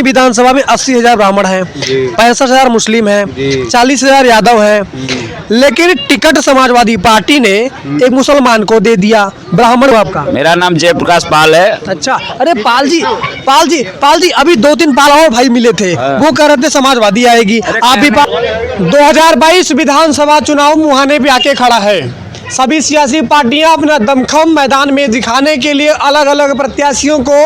भदोही विधानसभा में 80,000 ब्राह्मण हैं, 65,000 मुस्लिम हैं, 40,000 यादव हैं, लेकिन टिकट समाजवादी पार्टी ने एक मुसलमान को दे दिया। ब्राह्मण आपका? मेरा नाम जयप्रकाश पाल है। अच्छा, अरे पाल जी अभी 2-3 पाल और भाई मिले थे, वो कह रहे थे समाजवादी आएगी। आप भी 2022 विधानसभा चुनाव मुहाने पे आके खड़ा है। सभी सियासी पार्टियां अपना दमखम मैदान में दिखाने के लिए अलग अलग प्रत्याशियों को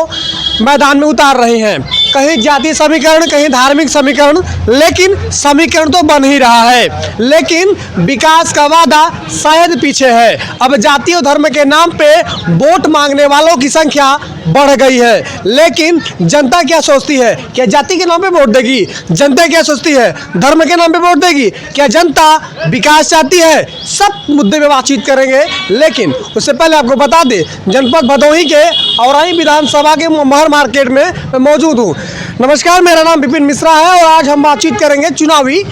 मैदान में उतार रहे हैं। कहीं जातीय समीकरण, कहीं धार्मिक समीकरण, लेकिन समीकरण तो बन ही रहा है। लेकिन विकास का वादा शायद पीछे है। अब जातीय धर्म के नाम पे वोट मांगने वालों की संख्या बढ़ गई है, लेकिन जनता क्या सोचती है? क्या जाति के नाम पे वोट देगी? जनता क्या सोचती है? धर्म के नाम पे वोट देगी? क्या जनता विकास चाहती है? सब मुद्दे पे बातचीत करेंगे, लेकिन उससे पहले आपको बता दें, जनपद भदोही के औराई विधानसभा के मोहर मार्केट में मौजूद हूँ। नमस्कार, मेरा नाम विपिन मिश्रा है और आज हम बातचीत करेंगे, चुनावी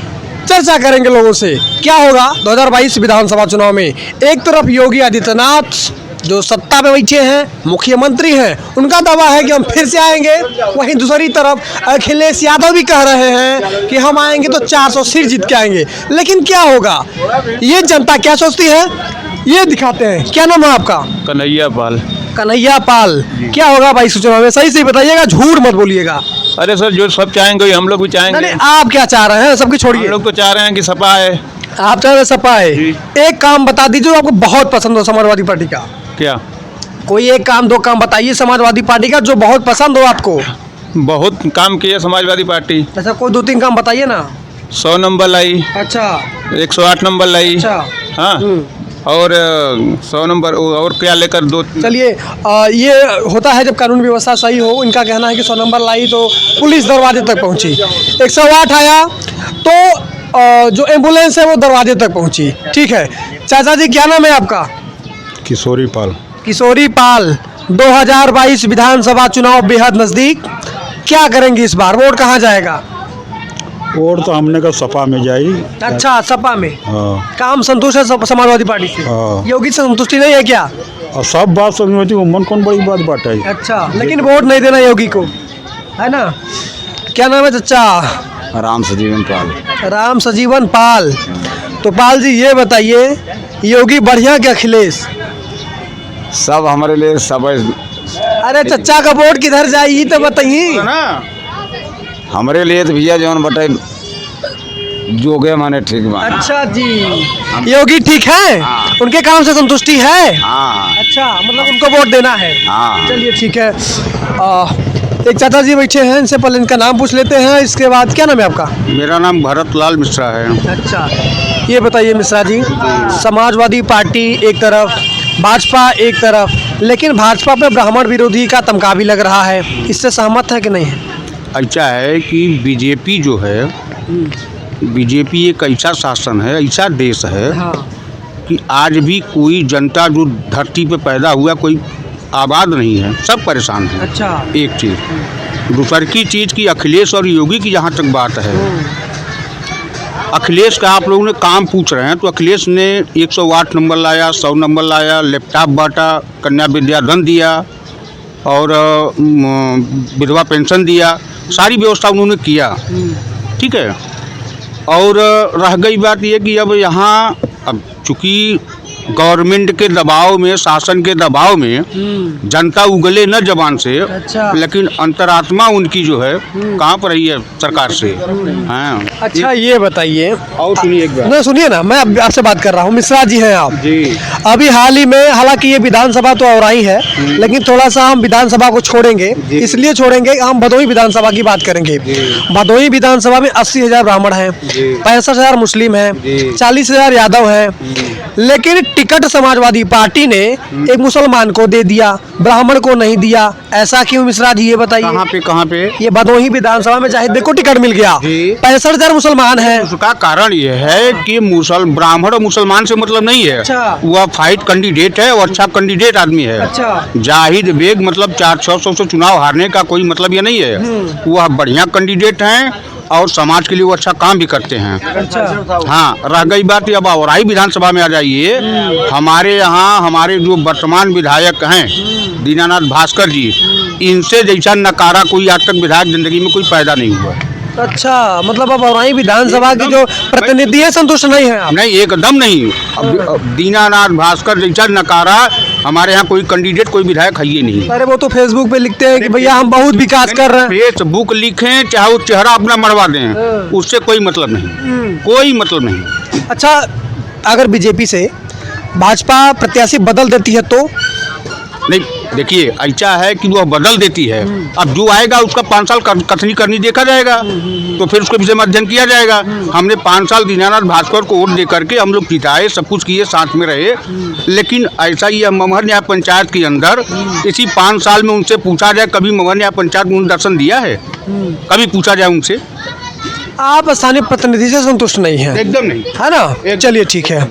चर्चा करेंगे लोगों से। क्या होगा 2022 विधानसभा चुनाव में? एक तरफ योगी आदित्यनाथ जो सत्ता पे बैठे हैं, मुख्यमंत्री हैं, उनका दावा है कि हम फिर से आएंगे। वहीं दूसरी तरफ अखिलेश यादव भी कह रहे हैं कि हम आएंगे तो 400 सीट जीत के आएंगे। लेकिन क्या होगा, ये जनता क्या सोचती है, ये दिखाते हैं। क्या नाम है आपका? कन्हैया पाल। कन्हैया पाल, क्या होगा भाई चुनाव में? सही से बताइएगा, झूठ मत बोलिएगा। अरे सर, जो सब चाहेंगे हम लोग भी चाहेंगे। नहीं, आप क्या चाह रहे हैं? सबकी छोड़िए। हम लोग तो चाह रहे हैं कि सपा है। आप चाह रहे हैं सपा है? एक काम बता दीजिए जो आपको बहुत पसंद हो समाजवादी पार्टी का। क्या? कोई एक काम, 2 काम बताइए समाजवादी पार्टी का जो बहुत पसंद हो आपको। बहुत काम किया समाजवादी पार्टी। ऐसा कोई 2-3 काम बताइए ना। 100 नंबर लाई। अच्छा। 108 नंबर लाई। अच्छा। हाँ। और 100 नंबर और क्या लेकर 2। चलिए, ये होता है जब कानून व्यवस्था सही हो। इनका कहना है कि 100 नंबर लाई तो पुलिस दरवाजे तक पहुंची, 108 आया तो जो एम्बुलेंस है वो दरवाजे तक पहुंची। ठीक है चाचा जी, क्या नाम है आपका? किशोरी पाल। किशोरी पाल, 2022 विधानसभा चुनाव बेहद नजदीक, क्या करेंगे इस बार? वोट कहाँ जाएगा? वोट तो हमने का सपा में जाई। अच्छा, सपा में। हाँ। काम संतुष्ट है समाजवादी पार्टी से? हाँ। योगी से संतुष्टि नहीं है क्या? और सब बात समझ में होती, मन कौन बड़ी बात बाटे। अच्छा, लेकिन वोट नहीं देना योगी को, है ना? क्या नाम है चाचा? राम सजीवन पाल। राम सजीवन पाल। तो पाल जी ये बताइए, योगी बढ़िया कि अखिलेश? सब हमारे लिए सब। अरे चचा का वोट किधर जाएगी तो बताइए ना। हमारे लिए तो भैया जौन बटे जोगे माने ठीक बा। अच्छा जी, योगी ठीक है? हाँ। उनके काम से संतुष्टि है? हाँ। अच्छा, मतलब उनको वोट देना है। हाँ। चलिए ठीक है। एक चाचा जी बैठे हैं, इनसे पहले इनका नाम पूछ लेते हैं, इसके बाद क्या नाम है आपका? मेरा नाम भरत लाल मिश्रा है। अच्छा, ये बताइए मिश्रा जी, समाजवादी पार्टी एक तरफ, भाजपा एक तरफ, लेकिन भाजपा पे ब्राह्मण विरोधी का तमगा भी लग रहा है, इससे सहमत है कि नहीं है? अच्छा है कि बीजेपी जो है, बीजेपी एक ऐसा शासन है, ऐसा देश है हाँ। कि आज भी कोई जनता जो धरती पे पैदा हुआ कोई आबाद नहीं है, सब परेशान है। अच्छा। एक चीज़। दूसरी की चीज़ की अखिलेश और योगी की जहाँ तक बात है, अखिलेश का आप लोगों ने काम पूछ रहे हैं तो अखिलेश ने 108 नंबर लाया, 100 नंबर लाया, लैपटॉप बांटा, कन्या विद्याधन दिया और विधवा पेंशन दिया, सारी व्यवस्था उन्होंने किया। ठीक है। और रह गई बात ये कि अब यहाँ, अब चूँकि गवर्नमेंट के दबाव में, शासन के दबाव में जनता उगले न जबान से। अच्छा। लेकिन अंतरात्मा उनकी जो है कहाँ पर रही है सरकार से। हाँ। अच्छा, ये बताइए, और सुनिए एक बात। ना सुनिए ना, मैं आपसे बात कर रहा हूँ। मिश्रा जी हैं आप जी। अभी हाल ही में, हालांकि ये विधानसभा तो और आई है, लेकिन थोड़ा सा हम विधानसभा को छोड़ेंगे, इसलिए छोड़ेंगे हम भदोही विधानसभा की बात करेंगे। भदोही विधानसभा में 80,000 ब्राह्मण हैं, 65,000 मुस्लिम हैं, 40,000 यादव हैं, लेकिन टिकट समाजवादी पार्टी ने एक मुसलमान को दे दिया, ब्राह्मण को नहीं दिया। ऐसा क्यों मिश्रा जी, ये बताइए। कहाँ पे? ये भदोही विधानसभा में जाहिद को टिकट मिल गया, 65,000 मुसलमान हैं। उसका कारण ये है कि ब्राह्मण और मुसलमान से मतलब नहीं है। अच्छा। वह फाइट कैंडिडेट है और अच्छा कैंडिडेट आदमी है। अच्छा। जाहिद बेग मतलब 400-600 से चुनाव हारने का कोई मतलब ये नहीं है। वह बढ़िया कैंडिडेट हैं और समाज के लिए वो अच्छा काम भी करते हैं। अच्छा। हाँ, रह गई बात अब औराई विधानसभा में आ जाइए, हमारे यहाँ हमारे जो वर्तमान विधायक हैं दीनानाथ भास्कर जी, इनसे जैसा नकारा कोई आज तक विधायक जिंदगी में कोई पैदा नहीं हुआ। अच्छा, मतलब अब औराई विधानसभा के जो प्रतिनिधि है संतुष्ट नहीं है आप? नहीं, एकदम नहीं। अब दीनानाथ भास्कर जैसा नकारा हमारे यहाँ कोई कैंडिडेट कोई विधायक है ही नहीं। अरे वो तो फेसबुक पे लिखते हैं कि भैया हम बहुत विकास कर रहे हैं। फेसबुक लिखें चाहे वो चेहरा अपना मरवा दें, उससे कोई मतलब नहीं, कोई मतलब नहीं। अच्छा, अगर बीजेपी से भाजपा प्रत्याशी बदल देती है तो? नहीं, देखिए ऐसा है कि वो बदल देती है, अब जो आएगा उसका 5 साल कथनी करनी देखा जाएगा, तो फिर उसके विषय में अध्ययन किया जाएगा। हमने 5 साल दीनानाथ भास्कर को वोट दे करके हम लोग जिताए, सब कुछ किए, साथ में रहे, लेकिन ऐसा ही ममहर न्याय पंचायत के अंदर इसी 5 साल में उनसे पूछा जाए, कभी ममहर न्याय पंचायत में दर्शन दिया है? कभी पूछा जाए उनसे? आप स्थानीय प्रतिनिधि से संतुष्ट नहीं है? एकदम नहीं। है ना? चलिए ठीक है।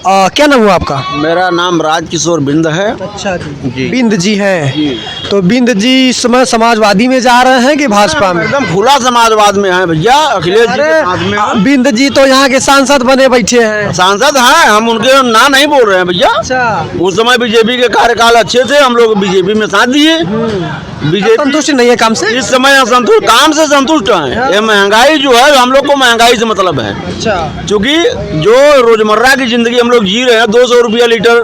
क्या नाम हुआ आपका? मेरा नाम राजकिशोर बिंद है। अच्छा जी, बिंद जी हैं। तो बिंद जी इस समय समाजवादी में जा रहे हैं कि भाजपा में? एकदम खुला समाजवाद में है भैया, अखिलेश जी के साथ में है। बिंद जी तो यहाँ के सांसद बने बैठे हैं। सांसद हैं, हम उनके ना नहीं बोल रहे हैं भैया। अच्छा, उस समय बीजेपी के कार्यकाल अच्छे थे, हम लोग बीजेपी में साथ दिए। बीजेपी संतुष्ट नहीं है काम से? इस समय असंतुष्ट, काम से संतुष्ट हैं। ये महंगाई जो है, हम लोग को महंगाई से मतलब है, अच्छा, क्योंकि जो रोजमर्रा की जिंदगी हम लोग जी रहे हैं, 200 रुपया लीटर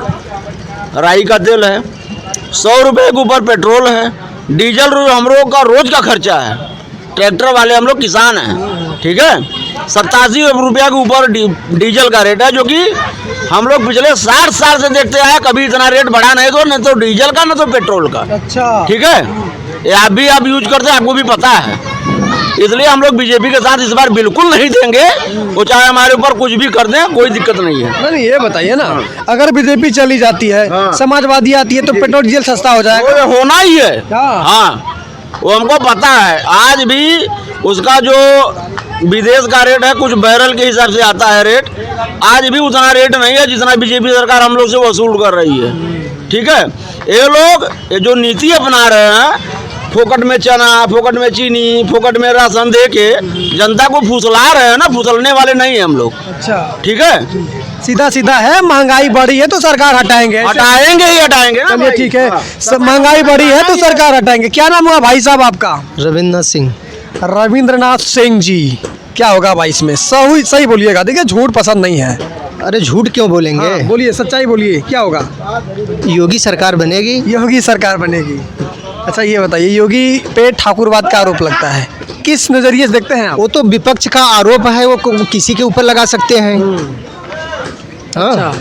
राई का तेल है, 100 रुपये के ऊपर पेट्रोल है, डीजल हम लोग का रोज का खर्चा है। ट्रैक्टर वाले हम लोग किसान हैं, ठीक है, 87 रुपया के ऊपर डीजल का रेट है, जो कि हम लोग पिछले 60 साल से देखते आए, कभी इतना रेट बढ़ा नहीं, तो न तो डीजल का न तो पेट्रोल का। अच्छा, ठीक है, ये आप यूज करते हैं, आपको भी पता है। इसलिए हम लोग बीजेपी के साथ इस बार बिल्कुल नहीं देंगे, वो चाहे हमारे ऊपर कुछ भी कर दें, कोई दिक्कत नहीं है। नहीं, ये बताइए ना, अगर बीजेपी चली जाती है, समाजवादी आती है, तो पेट्रोल डीजल सस्ता हो जाएगा? वो होना ही है। हाँ, वो हमको पता है। आज भी उसका जो विदेश का रेट है, कुछ बैरल के हिसाब से आता है रेट, आज भी उतना रेट नहीं है जितना बीजेपी सरकार हम लोग से वसूल कर रही है। ठीक है, ये लोग ये जो नीति अपना रहे हैं, फोकट में चना, फोकट में चीनी, फोकट में राशन दे के जनता को फुसला रहे हैं ना, फुसलने वाले नहीं है हम लोग। अच्छा, ठीक है, सीधा सीधा है, महंगाई बढ़ी है तो सरकार हटाएंगे। हटाएंगे ही हटाएंगे। चलिए ठीक है, महंगाई बढ़ी है तो सरकार हटाएंगे। क्या नाम हुआ भाई साहब आपका? रविंद्रनाथ सिंह। रविंद्रनाथ सिंह जी, क्या होगा भाई इसमें? सही बोलिएगा, देखिए झूठ पसंद नहीं है। अरे झूठ क्यों बोलेंगे? हाँ, बोलिए, सच्चाई बोलिए, क्या होगा? योगी सरकार बनेगी। योगी सरकार बनेगी। अच्छा, ये बताइए, योगी पे ठाकुरवाद का आरोप लगता है, किस नजरिए से देखते हैं आप? वो तो विपक्ष का आरोप है, वो किसी के ऊपर लगा सकते हैं। हाँ,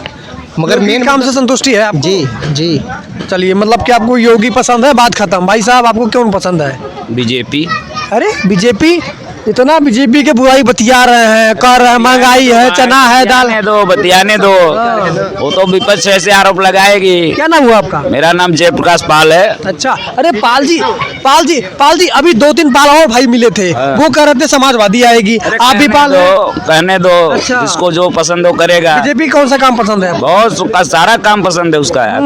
मगर मेन काम से संतुष्टि है आप? जी जी। चलिए, मतलब कि आपको योगी पसंद है, बात खत्म। भाई साहब, आपको क्यों पसंद है? बीजेपी। अरे बीजेपी, इतना बीजेपी के बुराई बतिया रहे हैं, कह रहे हैं महंगाई है, चना है, दाल है। बतियाने दो, वो तो विपक्ष ऐसे आरोप लगाएगी। क्या नाम हुआ आपका? मेरा नाम जयप्रकाश पाल है। अच्छा, अरे पाल जी, अभी 2-3 पाल और भाई मिले थे, वो कह रहे थे समाजवादी आएगी, आप भी पाल कहने दो, अच्छा। जिसको जो पसंद हो करेगा। बीजेपी कौन सा काम पसंद है? बहुत सारा काम पसंद है उसका यार,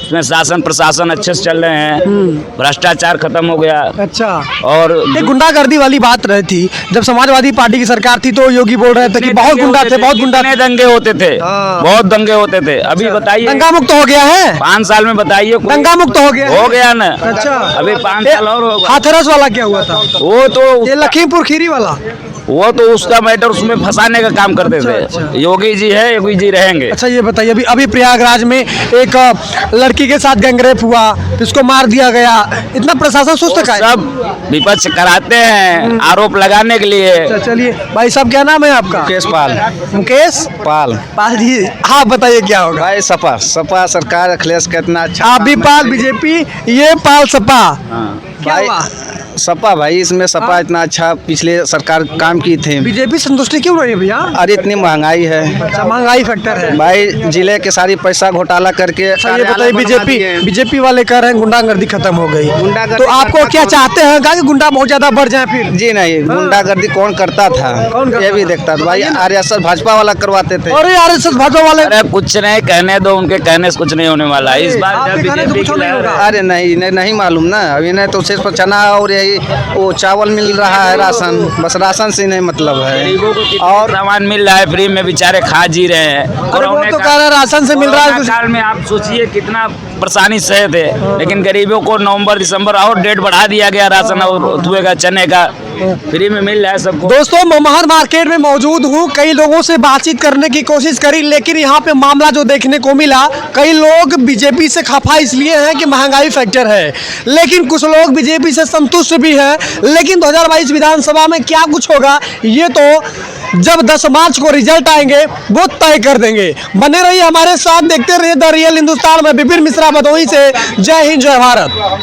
उसमें शासन प्रशासन अच्छे से चल रहे हैं, भ्रष्टाचार खत्म हो गया। अच्छा, और ये गुंडागर्दी वाली बात रही थी, जब समाजवादी पार्टी की सरकार थी तो योगी बोल रहे थे कि बहुत गुंडा थे, बहुत गुंडा थे। दंगे होते थे, बहुत दंगे होते थे। अभी बताइए, दंगा मुक्त हो गया है? 5 साल में बताइए, दंगा मुक्त हो गया ना। अच्छा, अभी 5 साल और होगा। हाथरस वाला क्या हुआ था? वो तो ये लखीमपुर खीरी वाला, वो तो उसका मैटर उसमें फंसाने का काम करते थे। योगी जी है, योगी जी रहेंगे। अच्छा, ये बताइए, अभी प्रयागराज में एक लड़की के साथ गैंगरेप हुआ, उसको मार दिया गया, इतना प्रशासन सुस्त का है? सब विपक्ष कराते हैं आरोप लगाने के लिए। अच्छा, चलिए भाई साहब, क्या नाम है आपका? मुकेश पाल। मुकेश पाल जी, हाँ बताइए क्या होगा? भाई सपा सरकार अखिलेश का इतना अच्छा। आप भी पाल बीजेपी, ये पाल सपा। क्या भाई हुआ? सपा, भाई इसमें सपा इतना अच्छा पिछले सरकार काम की थी। बीजेपी संतुष्टि क्यों रही है भैया? अरे इतनी महंगाई है। अच्छा, महंगाई फैक्टर है भाई, जिले के सारी पैसा घोटाला करके। अच्छा, ये बताइए, बीजेपी वाले कह रहे हैं गुंडागर्दी खत्म हो गई, तो आपको क्या चाहते हैं कि गुंडा बहुत ज्यादा बढ़ जाए फिर? जी नहीं, गुंडागर्दी कौन करता था? ये भी देखता था भाई, आरएसएस भाजपा वाला करवाते थे। अरे आरएसएस भाजपा वाले, अरे कुछ नहीं, कहने दो, उनके कहने से कुछ नहीं होने वाला है। इस बार आपके कहने से कुछ नहीं होगा। अरे नहीं मालूम ना, अभी नहीं तो सिर्फ चना और ये यही वो चावल मिल रहा है, राशन, बस राशन से नहीं मतलब है। गरीबों को कितना और सामान मिल रहा है फ्री में, बेचारे खा जी रहे हैं। अरे वो तो कह रहे हैं राशन से मिल रहा है कोरोना कुछ। काल में आप सोचिए कितना परेशानी सहे थे, लेकिन गरीबों को नवंबर दिसंबर और डेट बढ़ा दिया गया राशन और तुए का चने का फ्री में मिल रहा है सबको। दोस्तों मोहर मार्केट में मौजूद हूँ, कई लोगों से बातचीत करने की कोशिश करी, लेकिन यहाँ पे मामला जो देखने को मिला, कई लोग बीजेपी से खफा इसलिए हैं कि महंगाई फैक्टर है, लेकिन कुछ लोग बीजेपी से संतुष्ट भी हैं। लेकिन 2022 विधानसभा में क्या कुछ होगा ये तो जब 10 मार्च को रिजल्ट आएंगे वो तय कर देंगे। बने रहिए हमारे साथ, देखते रहिए द रियल हिंदुस्तान में। विपिन मिश्रा भदोही से, जय हिंद जय भारत।